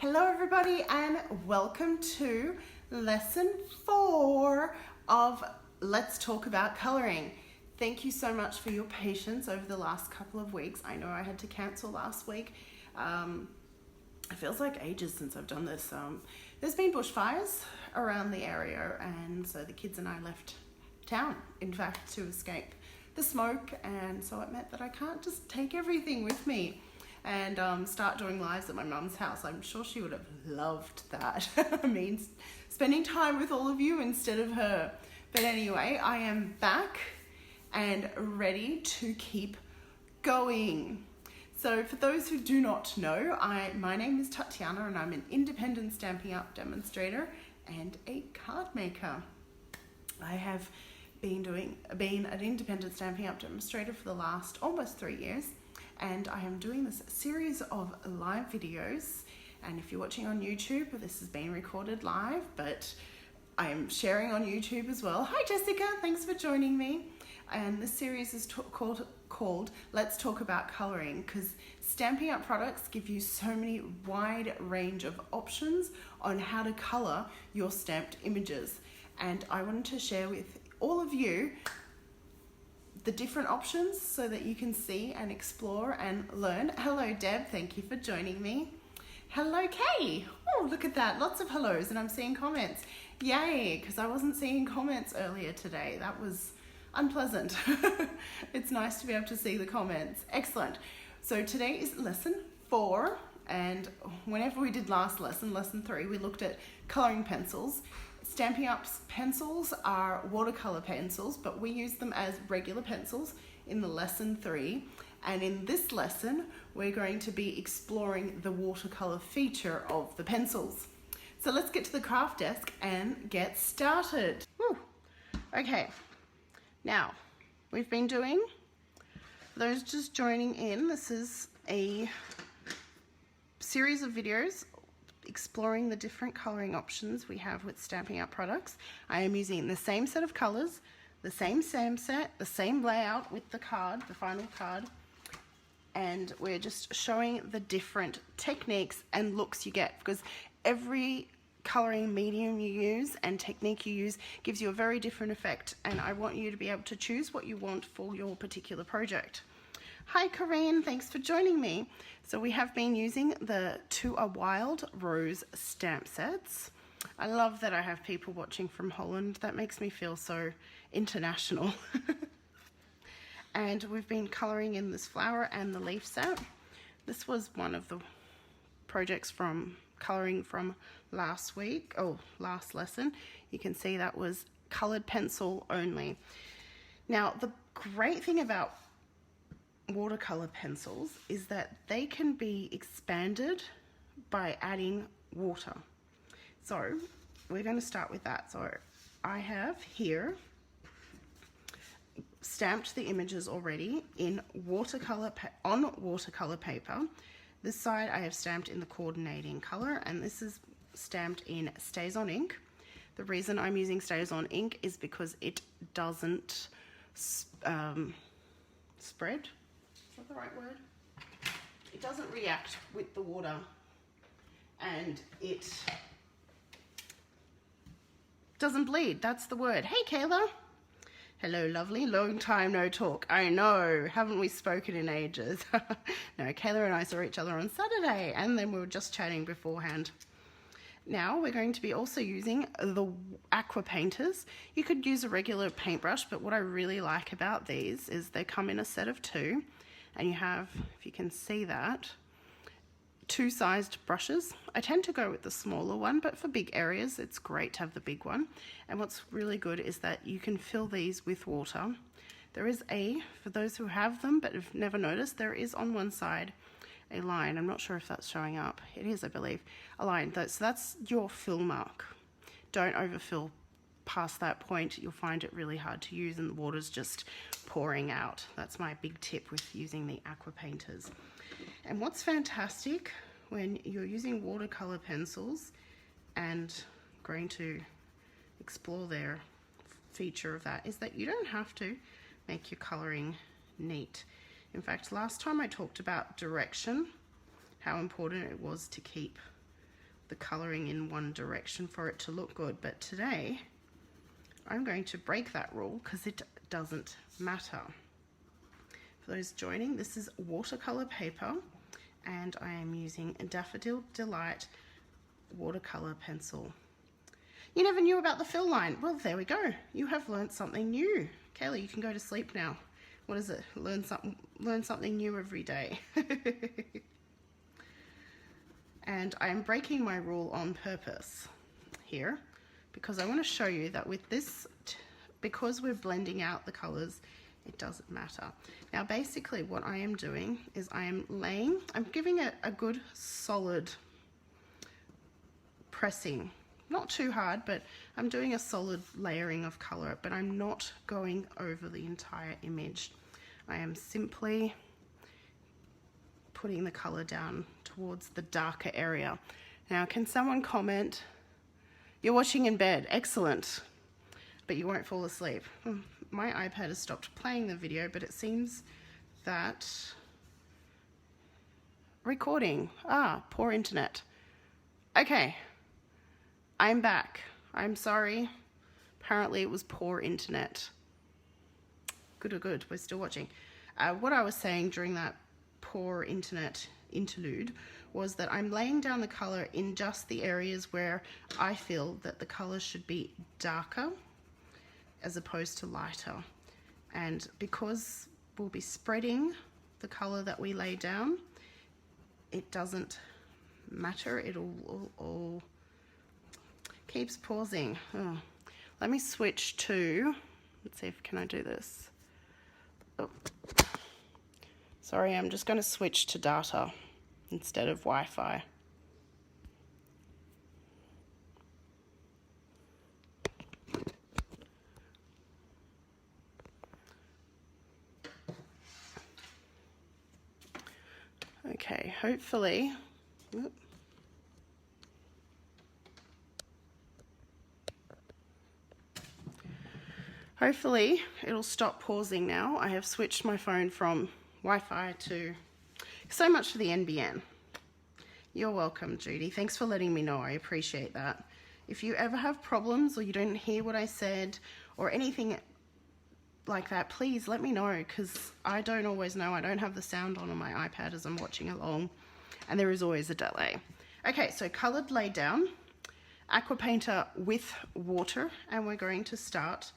Hello everybody and welcome to lesson 4 of Let's Talk About Colouring. Thank you so much for your patience over the last couple of weeks. I know I had to cancel last week. It feels like ages since I've done this. There's been bushfires around the area and so the kids and I left town, in fact, to escape the smoke, and so it meant that I can't just take everything with me and start doing lives at my mum's house. I'm sure she would have loved that. I mean, spending time with all of you instead of her. But anyway, I am back and ready to keep going. So for those who do not know, my name is Tatiana and I'm an Independent Stampin Up demonstrator and a card maker. I have been an Independent Stampin Up demonstrator for the last almost 3 years. And I am doing this series of live videos, and if you're watching on YouTube, this has been recorded live, but I am sharing on YouTube as well. Hi Jessica, thanks for joining me. And this series is called Let's Talk About Colouring, because Stampin' Up products give you so many wide range of options on how to colour your stamped images. And I wanted to share with all of you the different options so that you can see and explore and learn. Hello Deb, thank you for joining me. Hello Kay, oh look at that, lots of hellos, and I'm seeing comments. Yay, because I wasn't seeing comments earlier today. That was unpleasant. It's nice to be able to see the comments. Excellent. So today is lesson 4, and whenever we did last lesson, lesson 3, we looked at colouring pencils. Stampin' Up's pencils are watercolor pencils, but we use them as regular pencils in the lesson 3. And in this lesson, we're going to be exploring the watercolor feature of the pencils. So let's get to the craft desk and get started. Woo. Okay, now we've been doing, for those just joining in, this is a series of videos exploring the different colouring options we have with Stampin' Up products. I am using the same set of colours, the same stamp set, the same layout with the card, the final card, and we're just showing the different techniques and looks you get, because every colouring medium you use and technique you use gives you a very different effect, and I want you to be able to choose what you want for your particular project. Hi Corinne, thanks for joining me. So we have been using the To a Wild Rose stamp sets. I love that I have people watching from Holland. That makes me feel so international. And we've been colouring in this flower and the leaf set. This was one of the projects from colouring from last lesson. You can see that was coloured pencil only. Now the great thing about watercolor pencils is that they can be expanded by adding water. So we're going to start with that. So I have here stamped the images already in watercolor paper. This side I have stamped in the coordinating color, and this is stamped in Stays On ink. The reason I'm using Stays On ink is because it doesn't spread. Is that the right word? It doesn't react with the water, and it doesn't bleed. That's the word. Hey Kayla. Hello lovely, long time no talk. I know, haven't we spoken in ages? No, Kayla and I saw each other on Saturday and then we were just chatting beforehand. Now we're going to be also using the Aqua Painters. You could use a regular paintbrush, but what I really like about these is they come in a set of 2, and you have, if you can see that, 2 sized brushes. I tend to go with the smaller one, but for big areas it's great to have the big one. And what's really good is that you can fill these with water. There is for those who have them but have never noticed, there is on one side a line. I'm not sure if that's showing up. It is, I believe, a line. So that's your fill mark. Don't overfill past that point. You'll find it really hard to use and the water's just pouring out. That's my big tip with using the Aqua Painters. And what's fantastic when you're using watercolor pencils and going to explore their feature of that is that you don't have to make your coloring neat. In fact, last time I talked about direction, how important it was to keep the coloring in one direction for it to look good. But today I'm going to break that rule because it doesn't matter. For those joining, this is watercolor paper and I am using Daffodil Delight watercolor pencil. You never knew about the fill line. Well, there we go. You have learned something new. Kayla, you can go to sleep now. What is it? Learn something new every day. And I'm breaking my rule on purpose here because I want to show you that with this, because we're blending out the colors, it doesn't matter. Now basically what I am doing is I'm giving it a good solid pressing. Not too hard, but I'm doing a solid layering of color, but I'm not going over the entire image. I am simply putting the color down towards the darker area. Now, can someone comment? You're watching in bed, excellent, but you won't fall asleep. My iPad has stopped playing the video, but it seems that recording, poor internet. Okay, I'm back. I'm sorry, apparently it was poor internet. Good, we're still watching. What I was saying during that poor internet interlude was that I'm laying down the color in just the areas where I feel that the color should be darker as opposed to lighter. And because we'll be spreading the color that we lay down, it doesn't matter. It all keeps pausing. Oh. Let me switch to, let's see if can I do this. Oh. Sorry, I'm just going to switch to data instead of Wi-Fi. Okay, hopefully, it'll stop pausing now. I have switched my phone from Wi-Fi to, so much for the NBN. You're welcome, Judy. Thanks for letting me know. I appreciate that. If you ever have problems or you don't hear what I said or anything like that, please let me know because I don't always know. I don't have the sound on my iPad as I'm watching along and there is always a delay. Okay, so colored lay down, Aqua Painter with water, and we're going to start.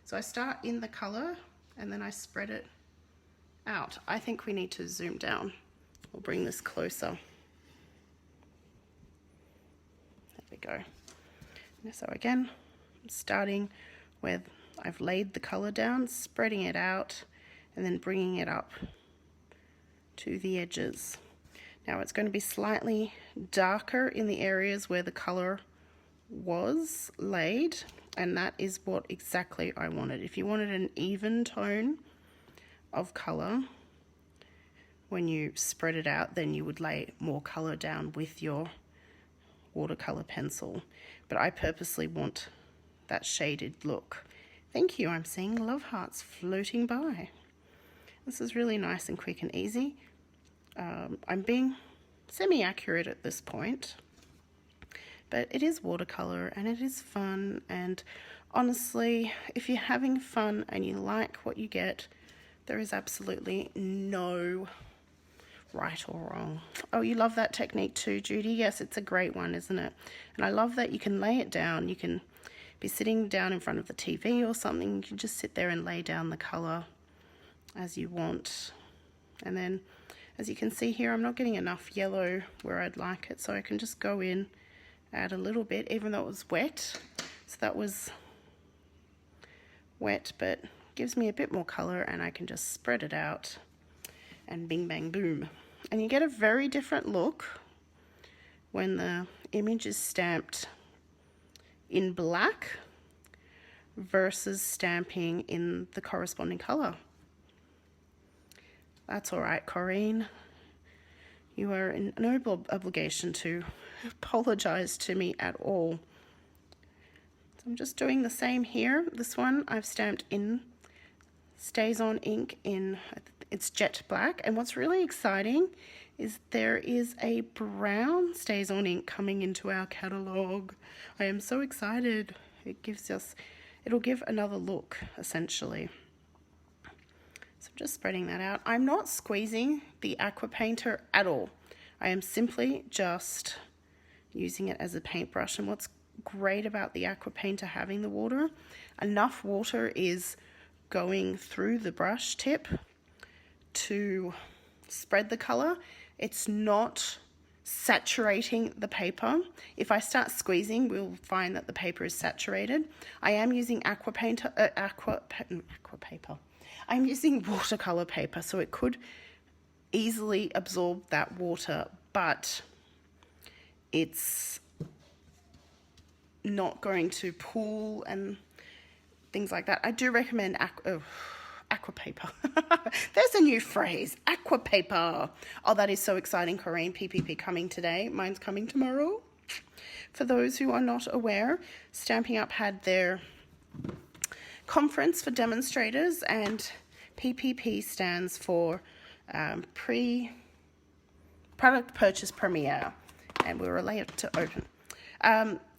So I start in the color and then I spread it out. I think we need to zoom down. We'll bring this closer. There we go. So again, I'm starting where I've laid the color down, spreading it out, and then bringing it up to the edges. Now it's going to be slightly darker in the areas where the color was laid, and that is what exactly I wanted. If you wanted an even tone of color when you spread it out, then you would lay more color down with your watercolor pencil. But I purposely want that shaded look. Thank you, I'm seeing love hearts floating by. This is really nice and quick and easy. I'm being semi-accurate at this point, but it is watercolor and it is fun, and honestly, if you're having fun and you like what you get, there is absolutely no right or wrong. Oh, you love that technique too, Judy? Yes, it's a great one, isn't it? And I love that you can lay it down. You can be sitting down in front of the TV or something. You can just sit there and lay down the color as you want. And then, as you can see here, I'm not getting enough yellow where I'd like it, so I can just go in, add a little bit, even though it was wet. So that was wet, but gives me a bit more color, and I can just spread it out and bing bang boom. And you get a very different look when the image is stamped in black versus stamping in the corresponding color. That's all right, Corrine. You are in no obligation to apologize to me at all. So I'm just doing the same here. This one I've stamped in Stays On ink in, it's jet black. And what's really exciting is there is a brown Stays On ink coming into our catalogue. I am so excited. It'll give another look, essentially. So I'm just spreading that out. I'm not squeezing the Aqua Painter at all. I am simply just using it as a paintbrush. And what's great about the Aqua Painter having the water, enough water is going through the brush tip to spread the color. It's not saturating the paper. If I start squeezing, we'll find that the paper is saturated. I am using Aqua paper. I'm using watercolor paper, so it could easily absorb that water, but it's not going to pool and things like that. I do recommend aqua paper. There's a new phrase, aqua paper. Oh, that is so exciting, Corinne. PPP coming today. Mine's coming tomorrow. For those who are not aware, Stampin' Up had their conference for demonstrators, and PPP stands for Product Purchase Premiere, and we were allowed to open.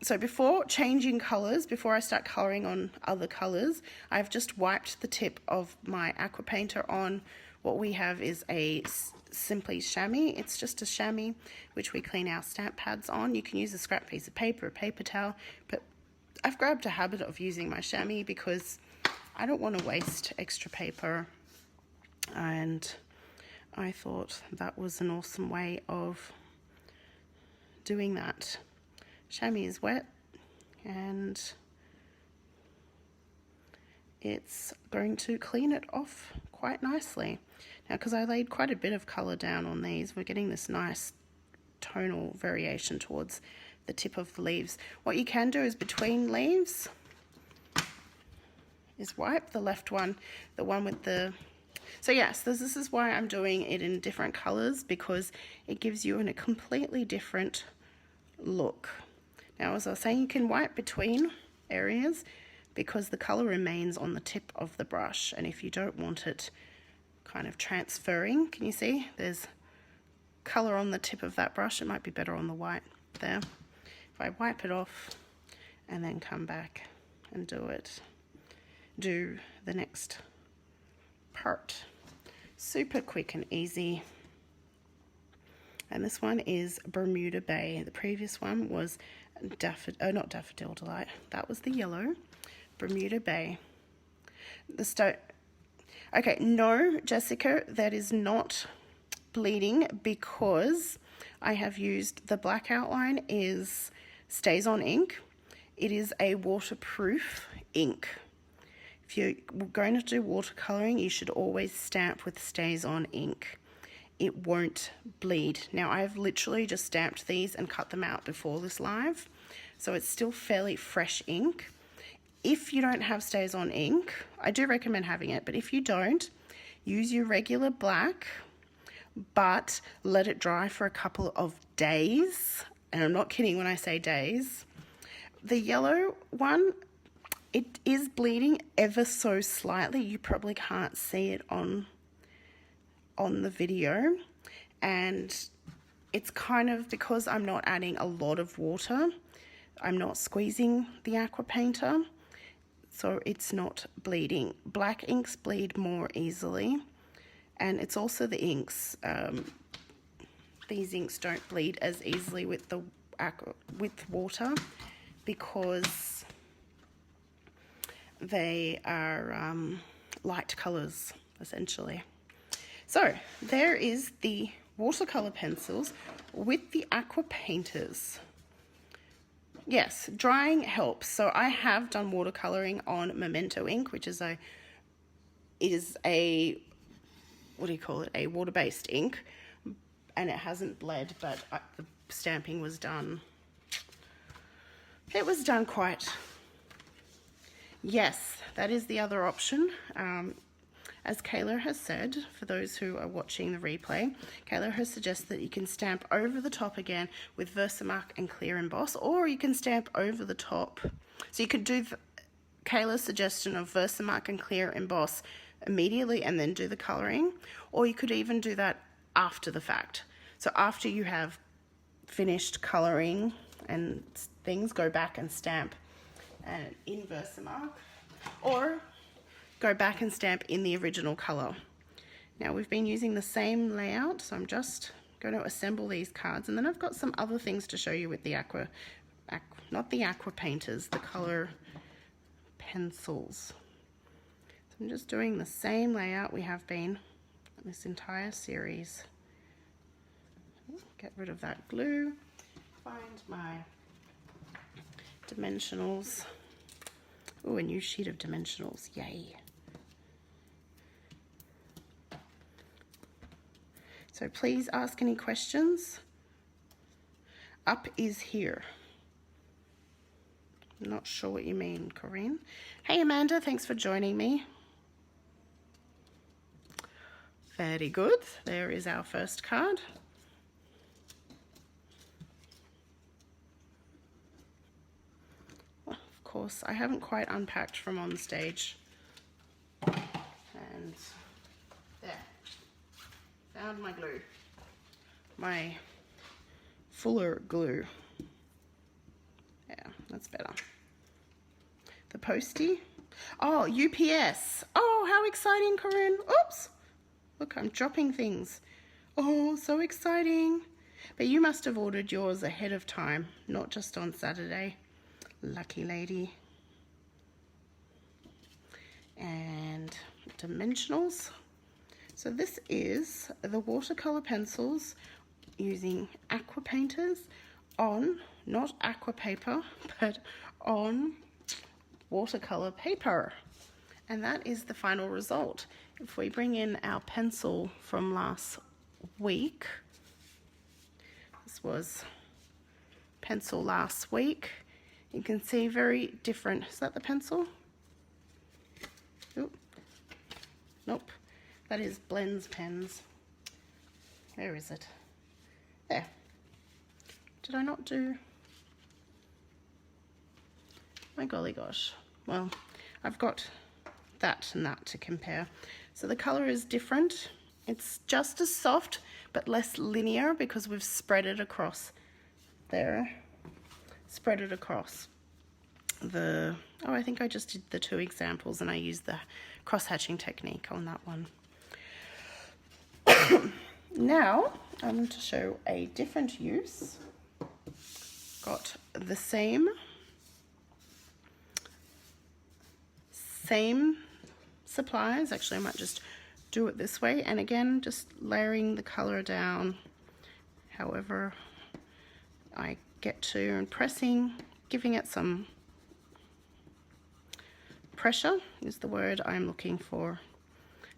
So before changing colors, before I start coloring on other colors, I've just wiped the tip of my Aqua Painter on what we have is a simply chamois. It's just a chamois which we clean our stamp pads on. You can use a scrap piece of paper, a paper towel, but I've grabbed a habit of using my chamois because I don't want to waste extra paper, and I thought that was an awesome way of doing that. Chamois is wet and it's going to clean it off quite nicely. Now, because I laid quite a bit of colour down on these, we're getting this nice tonal variation towards the tip of the leaves. What you can do is between leaves is wipe the left one, the one with the... So yes, this is why I'm doing it in different colours, because it gives you a completely different look. Now, as I was saying, you can wipe between areas because the colour remains on the tip of the brush, and if you don't want it kind of transferring, can you see there's colour on the tip of that brush? It might be better on the white there. If I wipe it off and then come back and do the next part. Super quick and easy. And this one is Bermuda Bay. The previous one was not Daffodil Delight. That was the yellow. Bermuda Bay. Okay, no, Jessica, that is not bleeding because I have used the black outline is Stays On ink. It is a waterproof ink. If you're going to do watercoloring, you should always stamp with Stays On ink. It won't bleed. Now, I've literally just stamped these and cut them out before this live, so it's still fairly fresh ink. If you don't have Stays On ink, I do recommend having it, but if you don't, use your regular black, but let it dry for a couple of days, and I'm not kidding when I say days. The yellow one, it is bleeding ever so slightly. You probably can't see it on the video, and it's kind of because I'm not adding a lot of water. I'm not squeezing the Aqua Painter, so it's not bleeding. Black inks bleed more easily, and it's also the inks. These inks don't bleed as easily with water because they are light colors essentially. So there is the watercolor pencils with the Aqua Painters. Yes, drying helps. So I have done watercoloring on Memento ink, which is a what do you call it? A water-based ink, and it hasn't bled, but the stamping was done. It was done quite. Yes, that is the other option. As Kayla has said, for those who are watching the replay, Kayla has suggested that you can stamp over the top again with Versamark and Clear Emboss, or you can stamp over the top. So you could do Kayla's suggestion of Versamark and Clear Emboss immediately and then do the colouring, or you could even do that after the fact. So after you have finished coloring and things, go back and stamp an inverse mark, or go back and stamp in the original color. Now we've been using the same layout, so I'm just going to assemble these cards, and then I've got some other things to show you with the not the Aqua Painters, the color pencils. So I'm just doing the same layout we have been this entire series. Get rid of that glue, find my dimensionals. Oh, a new sheet of dimensionals, yay. So please ask any questions. Up is here. I'm not sure what you mean, Corinne. Hey Amanda, thanks for joining me. Very good, there is our first card. Well, of course, I haven't quite unpacked from on stage. And there. Found my glue, my fuller glue. Yeah, that's better. The postie. Oh, UPS. Oh, how exciting, Corinne. Oops. Look, I'm dropping things. Oh, so exciting. But you must have ordered yours ahead of time, not just on Saturday. Lucky lady. And dimensionals. So this is the watercolor pencils using Aqua Painters on, not aqua paper, but on watercolor paper. And that is the final result. If we bring in our pencil from last week, this was pencil last week, you can see very different. Is that the pencil? Oop. Nope. That is Blends pens. Where is it? There. Did I not do? My golly gosh. Well, I've got that and that to compare. So the color is different. It's just as soft, but less linear because we've spread it across there. Spread it across the, oh, I think I just did the 2 examples and I used the cross-hatching technique on that one. Now I'm going to show a different use. Got the same supplies. Actually, I might just do it this way, and again just layering the color down however I get to, and pressing, giving it some pressure is the word I'm looking for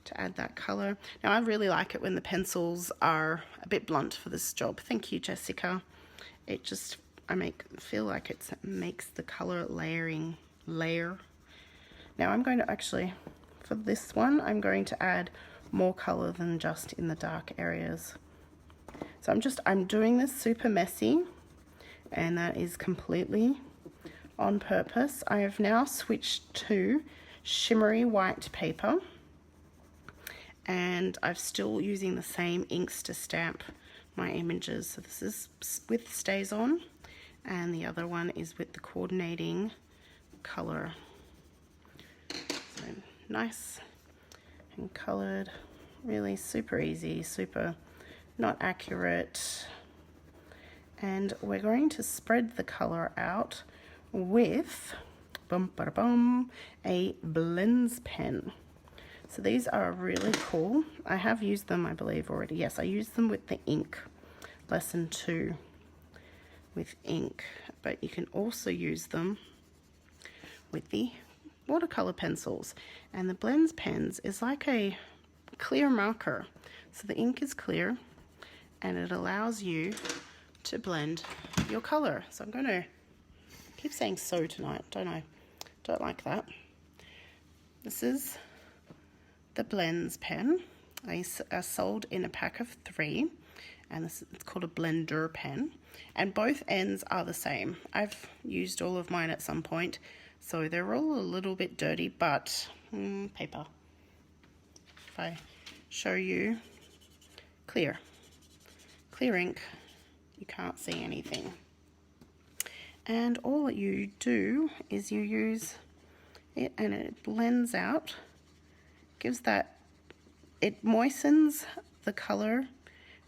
to add that color. Now I really like it when the pencils are a bit blunt for this job. Thank you, Jessica. It just, I feel like it makes the color layer. Now I'm going to actually, for this one, I'm going to add more color than just in the dark areas. So I'm doing this super messy, and that is completely on purpose. I have now switched to shimmery white paper, and I'm still using the same inks to stamp my images. So this is with Stays On, and the other one is with the coordinating color. So nice and colored, really super easy, super not accurate. And we're going to spread the color out with a Blends pen. So these are really cool. I have used them, I believe, already. Yes, I used them with the ink, lesson 2 with ink, but you can also use them with the watercolor pencils. And the Blends pens is like a clear marker. So the ink is clear and it allows you to blend your color. So I'm going to keep saying so tonight, don't I? Don't like that. This is the Blends pen. I sold in a pack of 3, and it's called a blender pen, and both ends are the same. I've used all of mine at some point, so they're all a little bit dirty, but paper. If I show you, clear clear ink, you can't see anything. And all that you do is you use it and it blends out, gives that, it moistens the color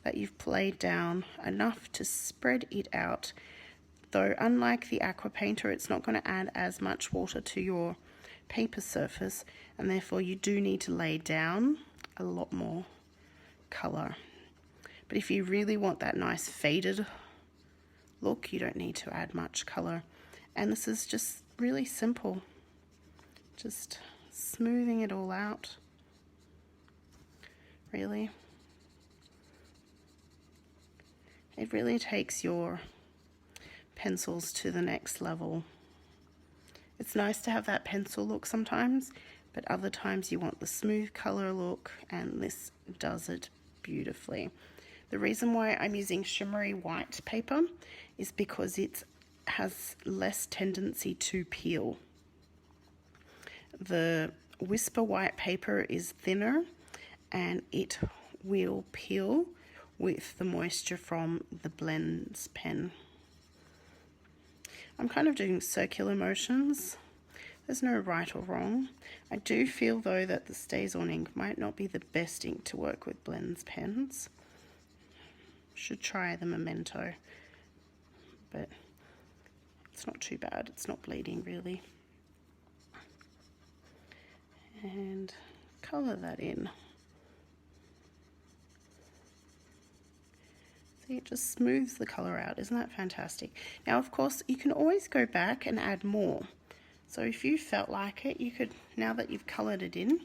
that you've laid down enough to spread it out. Though unlike the Aqua Painter, it's not going to add as much water to your paper surface, and therefore you do need to lay down a lot more color. But if you really want that nice faded look, you don't need to add much color. And this is just really simple, just smoothing it all out, really. It really takes your pencils to the next level. It's nice to have that pencil look sometimes, but other times you want the smooth color look, and this does it beautifully. The reason why I'm using shimmery white paper is because it has less tendency to peel. The Whisper white paper is thinner and it will peel with the moisture from the blends pen. I'm kind of doing circular motions. There's no right or wrong. I do feel though that the StazOn ink might not be the best ink to work with blends pens. Should try the Memento, but it's not too bad. It's not bleeding really. And colour that in. See, it just smooths the colour out. Isn't that fantastic? Now, of course, you can always go back and add more. So if you felt like it, you could, now that you've coloured it in,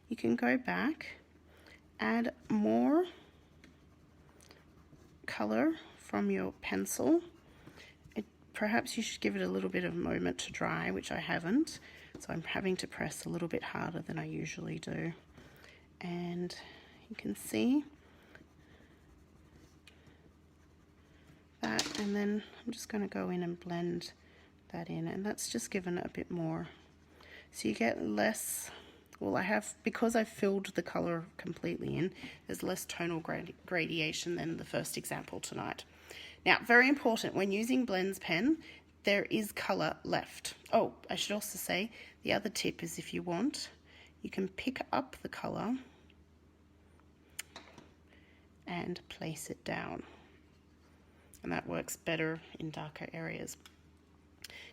you can go back, add more colour from your pencil. Perhaps you should give it a little bit of a moment to dry, which I haven't. So I'm having to press a little bit harder than I usually do. And you can see that, and then I'm just going to go in and blend that in, and that's just given it a bit more. So you get less, well, I have, because I've filled the color completely in, there's less tonal gradation than the first example tonight. Now, very important, when using blends pen, there is color left. Oh, I should also say, the other tip is if you want, you can pick up the color and place it down. And that works better in darker areas.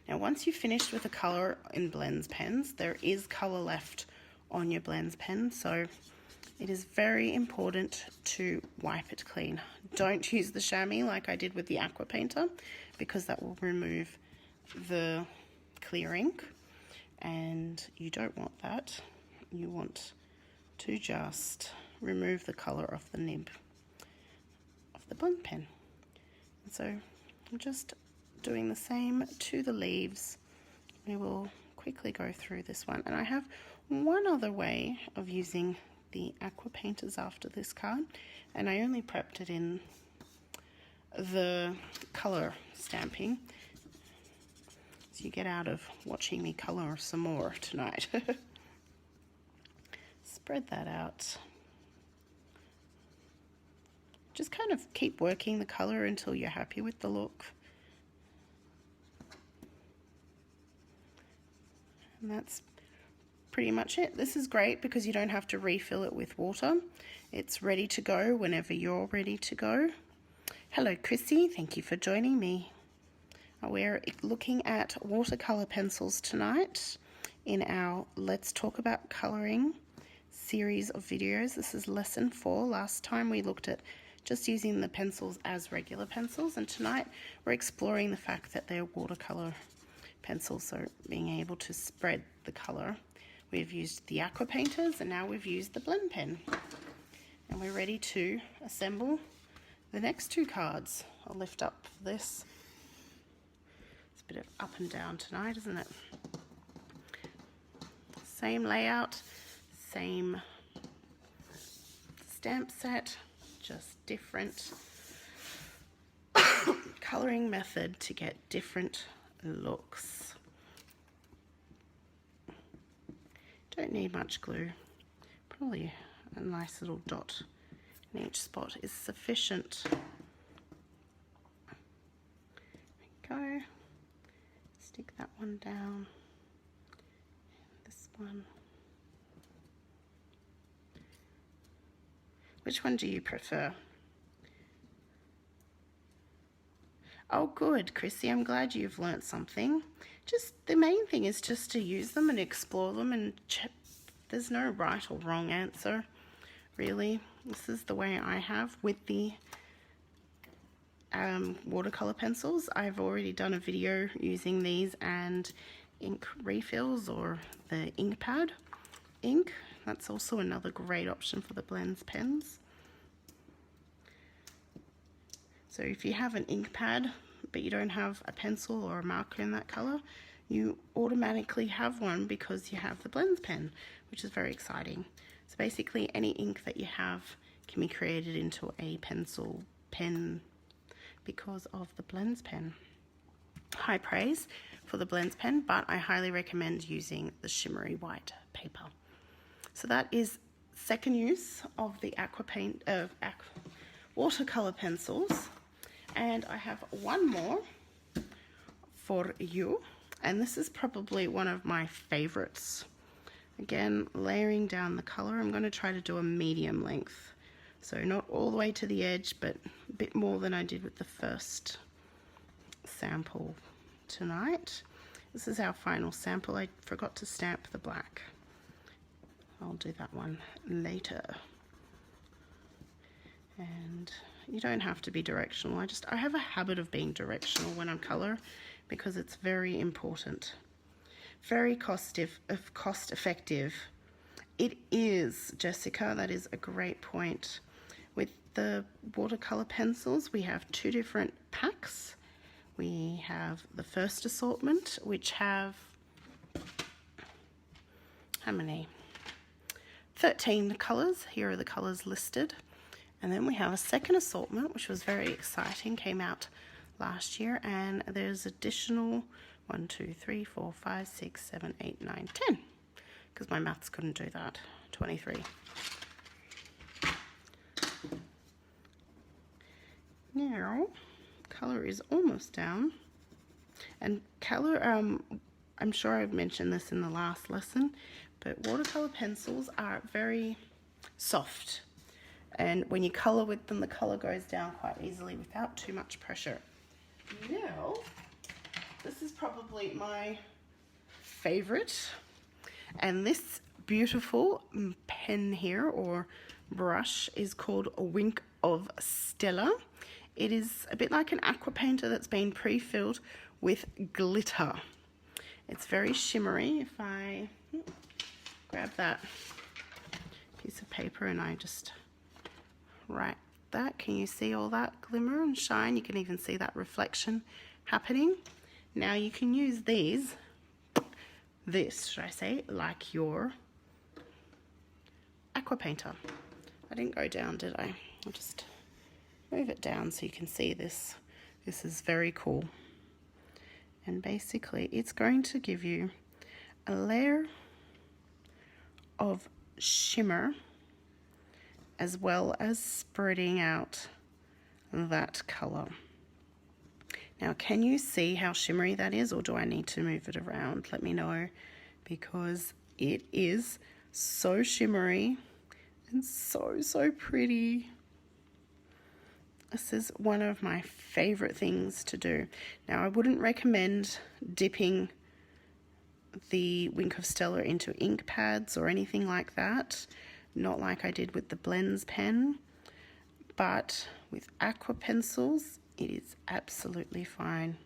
Now, once you've finished with the color in blends pens, there is color left on your blends pen, so it is very important to wipe it clean. Don't use the chamois like I did with the Aqua Painter, because that will remove the clear ink, and you don't want that. You want to just remove the color off the nib of the blend pen. So I'm just doing the same to the leaves. We will quickly go through this one, and I have one other way of using the Aqua Painters after this card, and I only prepped it in the color stamping, so you get out of watching me color some more tonight. Spread that out. Just kind of keep working the color until you're happy with the look. And that's pretty much it. This is great because you don't have to refill it with water. It's ready to go whenever you're ready to go. Hello Chrissy, thank you for joining me. We're looking at watercolor pencils tonight in our Let's Talk About Coloring series of videos. This is lesson 4. Last time we looked at just using the pencils as regular pencils, and tonight we're exploring the fact that they're watercolor pencils, so being able to spread the color. We've used the Aqua Painters and now we've used the blend pen, and we're ready to assemble the next two cards. I'll lift up this. It's a bit of up and down tonight, isn't it? Same layout, same stamp set, just different coloring method to get different looks. Don't need much glue. Probably a nice little dot in each spot is sufficient. go. Stick that one down. This one. Which one do you prefer? Oh, good, Chrissy. I'm glad you've learnt something. Just the main thing is just to use them and explore them and check. There's no right or wrong answer, really. This is the way I have with the watercolor pencils. I've already done a video using these and ink refills or the ink pad ink. That's also another great option for the blends pens. So if you have an ink pad but you don't have a pencil or a marker in that color, you automatically have one because you have the blends pen, which is very exciting. So basically any ink that you have can be created into a pencil pen because of the blends pen. High praise for the blends pen, but I highly recommend using the shimmery white paper. So that is second use of the watercolor pencils, and I have one more for you, and this is probably one of my favorites. Again, layering down the color. I'm going to try to do a medium length, so not all the way to the edge, but a bit more than I did with the first sample tonight. This is our final sample. I forgot to stamp the black. I'll do that one later. And you don't have to be directional. I have a habit of being directional when I color because it's very important. Very cost effective. It is, Jessica, that is a great point. With the watercolor pencils, we have two different packs. We have the first assortment, which have, how many? 13 colors. Here are the colors listed. And then we have a second assortment, which was very exciting, came out last year, and there's additional 1, 2, 3, 4, 5, 6, 7, 8, 9, 10, because my maths couldn't do that. 23. Now, color is almost down, and color, I'm sure I've mentioned this in the last lesson, but watercolor pencils are very soft, and when you color with them, the color goes down quite easily without too much pressure. Now, this is probably my favorite, and this beautiful pen here or brush is called a Wink of Stella. It is a bit like an aqua painter that's been pre-filled with glitter. It's very shimmery. If I grab that piece of paper and I just write that, can you see all that glimmer and shine? You can even see that reflection happening. Now you can use this, should I say, like your aqua painter. I didn't go down, did I? I'll just move it down so you can see this. This is very cool. And basically it's going to give you a layer of shimmer as well as spreading out that color. Now, can you see how shimmery that is, or do I need to move it around? Let me know, because it is so shimmery and so pretty. This is one of my favorite things to do. Now, I wouldn't recommend dipping the Wink of Stella into ink pads or anything like that, not like I did with the blends pen, but with aqua pencils, it is absolutely fine.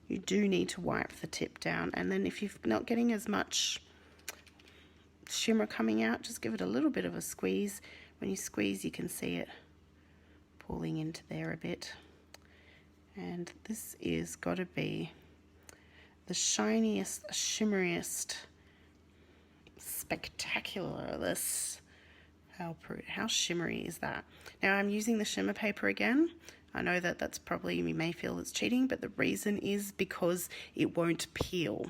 You do need to wipe the tip down, and then if you're not getting as much shimmer coming out, just give it a little bit of a squeeze. When you squeeze, you can see it pulling into there a bit. And this is got to be the shiniest, shimmeriest, spectacular. How shimmery is that? Now I'm using the shimmer paper again. I know that that's probably, you may feel it's cheating, but the reason is because it won't peel.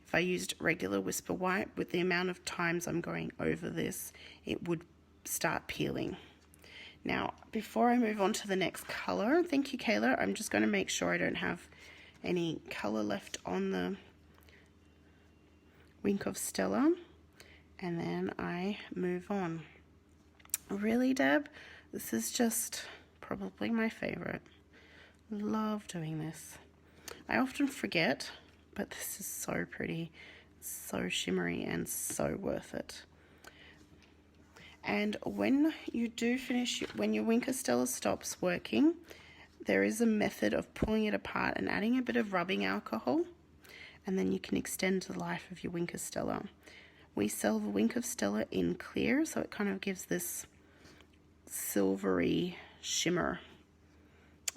If I used regular Whisper White, with the amount of times I'm going over this, it would start peeling. Now, before I move on to the next color, thank you, Kayla, I'm just going to make sure I don't have any color left on the Wink of Stella, and then I move on. Really, Deb? This is just probably my favorite. Love doing this. I often forget, but this is so pretty, so shimmery, and so worth it. And when you do finish, when your Wink of Stella stops working, there is a method of pulling it apart and adding a bit of rubbing alcohol, and then you can extend the life of your Wink of Stella. We sell the Wink of Stella in clear, so it kind of gives this silvery shimmer.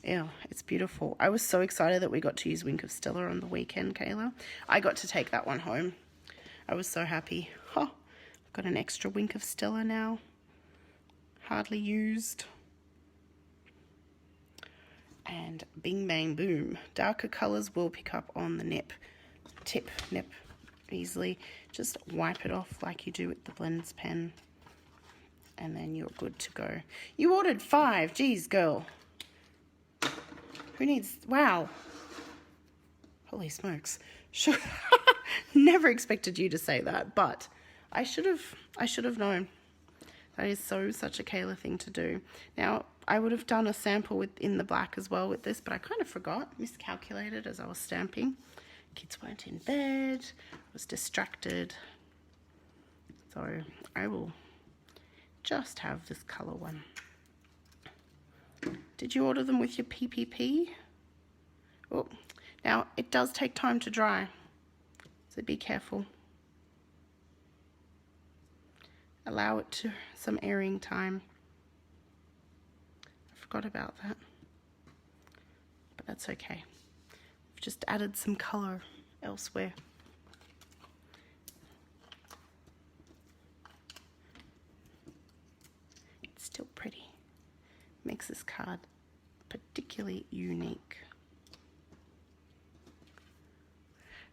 Yeah, it's beautiful. I was so excited that we got to use Wink of Stella on the weekend, Kayla. I got to take that one home. I was so happy. Oh, I've got an extra Wink of Stella now. Hardly used. And bing, bang, boom. Darker colors will pick up on the nip easily. Just wipe it off like you do with the blends pen. And then you're good to go. You ordered 5. Geez, girl. Who needs... Wow. Holy smokes. Sure. Never expected you to say that, but I should have known. That is such a Kayla thing to do. Now, I would have done a sample in the black as well with this, but I kind of forgot, miscalculated as I was stamping. Kids weren't in bed, I was distracted. So I will just have this color one. Did you order them with your PPP? Oh, now it does take time to dry, so be careful. Allow it to some airing time. I forgot about that, but that's okay. I've just added some color elsewhere. It's still pretty. Makes this card particularly unique.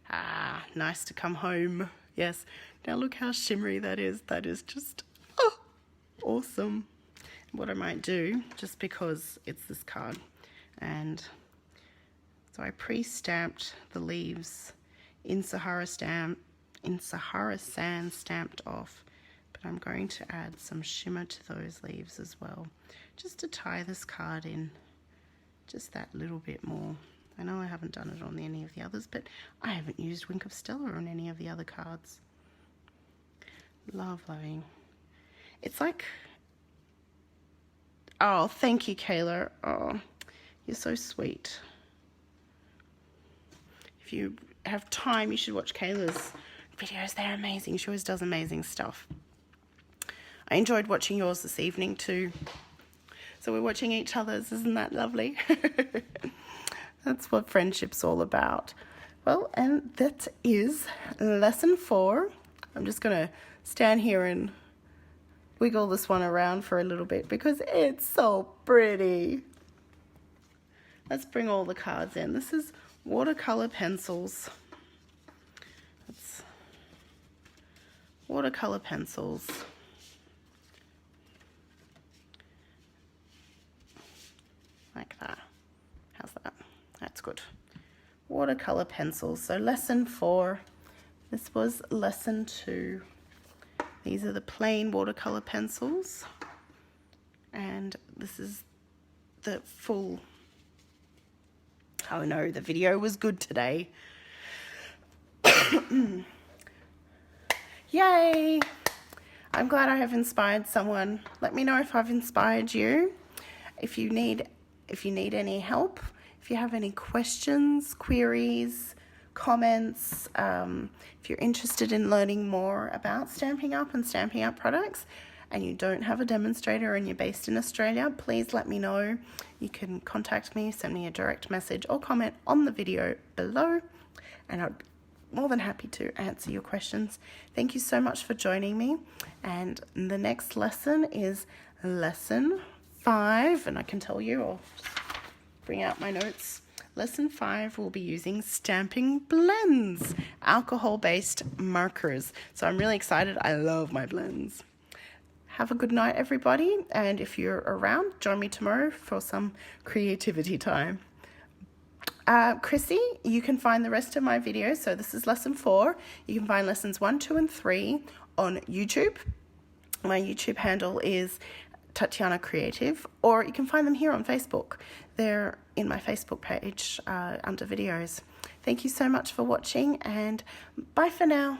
Ah, nice to come home. Yes. Now look how shimmery that is. That is just awesome. What I might do, just because it's this card, and so I pre-stamped the leaves in Sahara Sand stamped off, but I'm going to add some shimmer to those leaves as well, just to tie this card in just that little bit more. I know I haven't done it on any of the others, but I haven't used Wink of Stella on any of the other cards. Loving. It's like, oh, thank you, Kayla. Oh, you're so sweet. If you have time, you should watch Kayla's videos. They're amazing. She always does amazing stuff. I enjoyed watching yours this evening too. So we're watching each other's. Isn't that lovely? That's what friendship's all about. Well, and that is lesson 4. I'm just going to stand here and wiggle this one around for a little bit because it's so pretty. Let's bring all the cards in. This is watercolor pencils. It's watercolor pencils. Like that. How's that? That's good. Watercolor pencils. So lesson 4. This was lesson 2. These are the plain watercolor pencils. And this is the full... Oh no, the video was good today. Yay! I'm glad I have inspired someone. Let me know if I've inspired you. If you need any help, if you have any questions, queries, comments, if you're interested in learning more about Stampin' Up and Stampin' Up products, and you don't have a demonstrator and you're based in Australia, please let me know. You can contact me, send me a direct message or comment on the video below, and I'd be more than happy to answer your questions. Thank you so much for joining me, and the next lesson is lesson 5, and I can tell you, I'll bring out my notes. Lesson 5 will be using stamping blends, alcohol-based markers. So I'm really excited. I love my blends. have a good night, everybody. And if you're around, join me tomorrow for some creativity time. Chrissy, you can find the rest of my videos. So this is lesson 4. You can find lessons 1, 2, and 3 on YouTube. My YouTube handle is Tatiana Creative, or you can find them here on Facebook. They're in my Facebook page under videos. Thank you so much for watching, and bye for now.